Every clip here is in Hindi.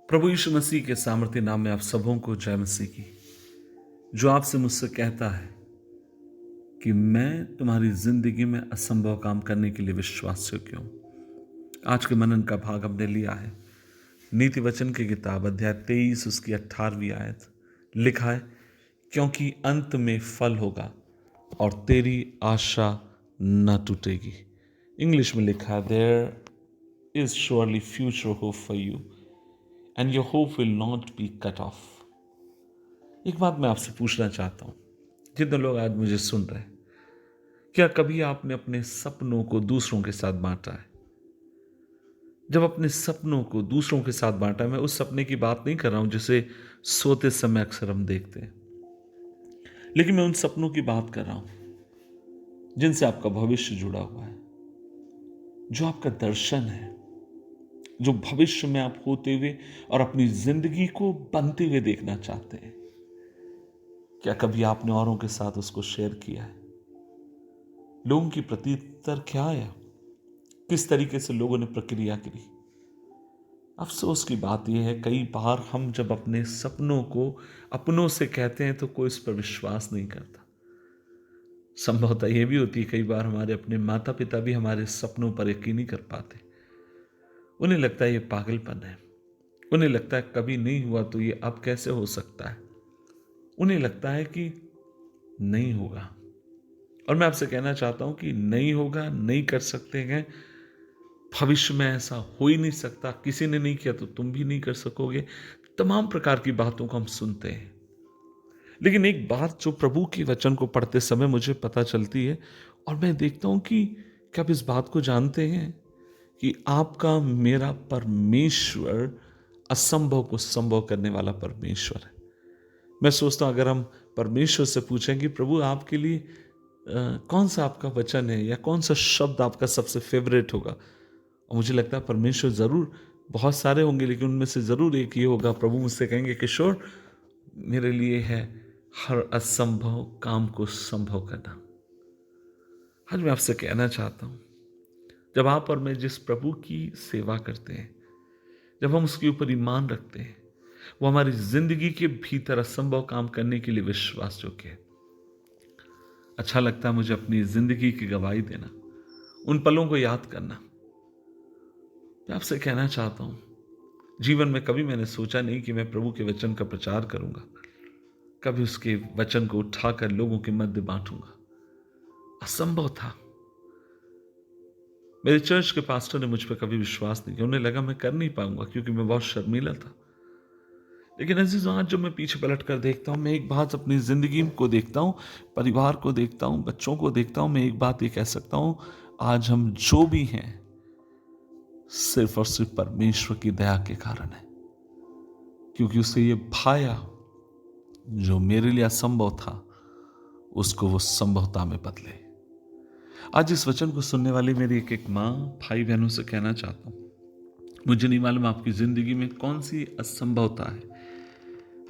प्रभु यीशु मसीह के सामर्थ्य नाम में आप सबों को जय मसीह की। जो आपसे मुझसे कहता है कि मैं तुम्हारी जिंदगी में असंभव काम करने के लिए विश्वास योग्य हूं। आज के मनन का भाग हमने लिया है नीति वचन की किताब अध्याय 23 उसकी 18वीं आयत। लिखा है, क्योंकि अंत में फल होगा और तेरी आशा न टूटेगी। इंग्लिश में लिखा है, there is surely future hope for you and your hope will not be cut off. एक बात मैं आपसे पूछना चाहता हूं, जितने लोग आज मुझे सुन रहे हैं, क्या कभी आपने अपने सपनों को दूसरों के साथ बांटा है? जब अपने सपनों को दूसरों के साथ बांटा, मैं उस सपने की बात नहीं कर रहा हूं जिसे सोते समय अक्सर हम देखते हैं, लेकिन मैं उन सपनों की बात कर रहा हूं जिनसे आपका भविष्य जुड़ा हुआ है, जो आपका दर्शन है, जो भविष्य में आप होते हुए और अपनी जिंदगी को बनते हुए देखना चाहते हैं। क्या कभी आपने औरों के साथ उसको शेयर किया है? लोगों की प्रत्युत्तर क्या आया? किस तरीके से लोगों ने प्रक्रिया करी? अफसोस की बात यह है, कई बार हम जब अपने सपनों को अपनों से कहते हैं तो कोई इस पर विश्वास नहीं करता। संभवतः यह भी होती है, कई बार हमारे अपने माता पिता भी हमारे सपनों पर यकीन नहीं कर पाते। उन्हें लगता है ये पागलपन है, उन्हें लगता है कभी नहीं हुआ तो ये अब कैसे हो सकता है, उन्हें लगता है कि नहीं होगा। और मैं आपसे कहना चाहता हूं कि नहीं होगा, नहीं कर सकते हैं, भविष्य में ऐसा हो ही नहीं सकता, किसी ने नहीं किया तो तुम भी नहीं कर सकोगे। तमाम प्रकार की बातों को हम सुनते हैं, लेकिन एक बात जो प्रभु के वचन को पढ़ते समय मुझे पता चलती है और मैं देखता हूं कि क्या आप इस बात को जानते हैं कि आपका मेरा परमेश्वर असंभव को संभव करने वाला परमेश्वर है। मैं सोचता हूं अगर हम परमेश्वर से पूछें कि प्रभु आपके लिए कौन सा आपका वचन है या कौन सा शब्द आपका सबसे फेवरेट होगा, और मुझे लगता है परमेश्वर जरूर बहुत सारे होंगे, लेकिन उनमें से जरूर एक ये होगा, प्रभु मुझसे कहेंगे, किशोर मेरे लिए है हर असंभव काम को संभव करना। आज मैं आपसे कहना चाहता हूं, जब आप और मैं जिस प्रभु की सेवा करते हैं, जब हम उसके ऊपर ईमान रखते हैं, वो हमारी जिंदगी के भीतर असंभव काम करने के लिए विश्वास योग्य है। अच्छा लगता है मुझे अपनी जिंदगी की गवाही देना, उन पलों को याद करना। मैं आपसे कहना चाहता हूं, जीवन में कभी मैंने सोचा नहीं कि मैं प्रभु के वचन का प्रचार करूंगा, कभी उसके वचन को उठाकर लोगों के मध्य बांटूंगा। असंभव था। मेरे चर्च के पास्टर ने मुझ पर कभी विश्वास नहीं किया, उन्हें लगा मैं कर नहीं पाऊंगा क्योंकि मैं बहुत शर्मीला था। लेकिन अजीजों, आज जब मैं पीछे पलट कर देखता हूं, मैं एक बात अपनी जिंदगी को देखता हूं, परिवार को देखता हूं, बच्चों को देखता हूं, मैं एक बात ये कह सकता हूं, आज हम जो भी हैं सिर्फ और सिर्फ परमेश्वर की दया के कारण है, क्योंकि उसे ये भाया जो मेरे लिए असंभव था उसको वो संभवता में बदले। आज इस वचन को सुनने वाली मेरी एक एक माँ, भाई बहनों से कहना चाहता हूं, मुझे नहीं मालूम आपकी जिंदगी में कौन सी असंभवता है,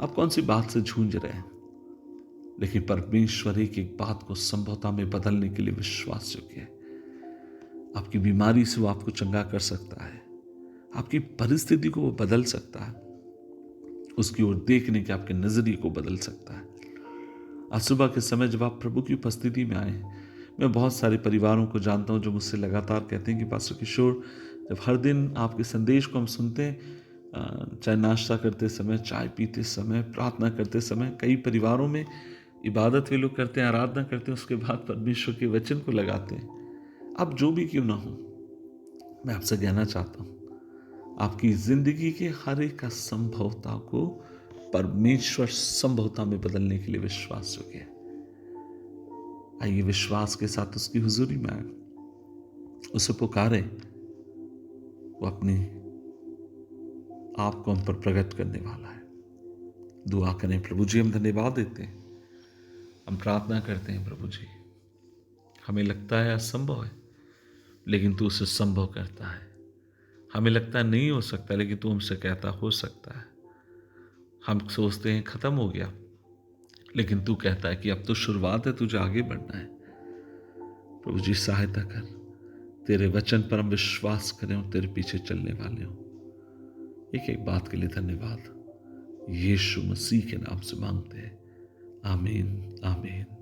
आप कौन सी बात से जूझ रहे हैं, लेकिन परमेश्वर एक एक बात को संभवता में बदलने के लिए विश्वास योग्य है। आपकी बीमारी से वो आपको चंगा कर सकता है, आपकी परिस्थिति को वो बदल सकता है, उसकी ओर देखने के आपके नजरिए को बदल सकता है। आज सुबह के समय जब आप प्रभु की उपस्थिति में आए, मैं बहुत सारे परिवारों को जानता हूं जो मुझसे लगातार कहते हैं कि पास्टर किशोर, जब हर दिन आपके संदेश को हम सुनते हैं, चाहे नाश्ता करते समय, चाय पीते समय, प्रार्थना करते समय, कई परिवारों में इबादत वे लोग करते हैं, आराधना करते हैं, उसके बाद परमेश्वर के वचन को लगाते हैं। अब जो भी क्यों ना हो, मैं आपसे कहना चाहता हूं, आपकी जिंदगी के हर एक असंभवता को परमेश्वर संभवता में बदलने के लिए विश्वास योग्य है। आइए विश्वास के साथ उसकी हुजूरी में आए, उसे पुकारें, वो अपने आप को हम पर प्रकट करने वाला है। दुआ करें। प्रभु जी, हम धन्यवाद देते हैं, हम प्रार्थना करते हैं। प्रभु जी, हमें लगता है असंभव है, लेकिन तू उसे संभव करता है। हमें लगता है नहीं हो सकता, लेकिन तू हमसे कहता हो सकता है। हम सोचते हैं खत्म हो गया, लेकिन तू कहता है कि अब तो शुरुआत है, तुझे आगे बढ़ना है। प्रभु जी, सहायता कर, तेरे वचन पर हम विश्वास करें और तेरे पीछे चलने वाले हों। एक एक बात के लिए धन्यवाद। यीशु मसीह के नाम से मांगते हैं, आमीन, आमीन।